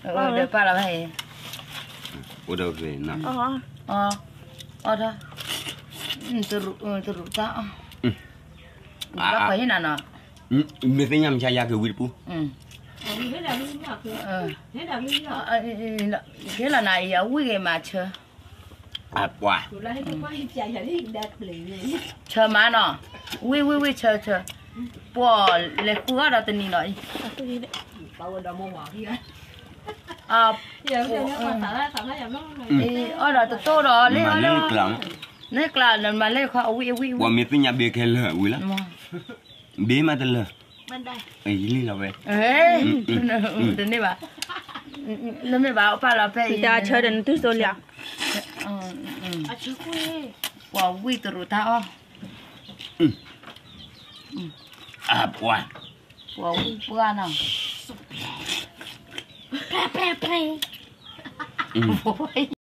để ba là vậy ở đâu về nè đó từ ta nó phải thế nào mình phải nhắm chai cái quýt pu thế là này ở quý cái mà chờ quả chờ mà nó quý chờ bỏ lấy cua đó tên gì nói ở đó tôi đó lấy lấy là mà lấy khoa quý quả mình phải nhắm bê cái lửa quý lắm bê mà tên lửa ấy lý là vậy đến đây bà nên mới bảo ba là phải ta chờ đến thứ số liệu quả quý từ ta quả quả nào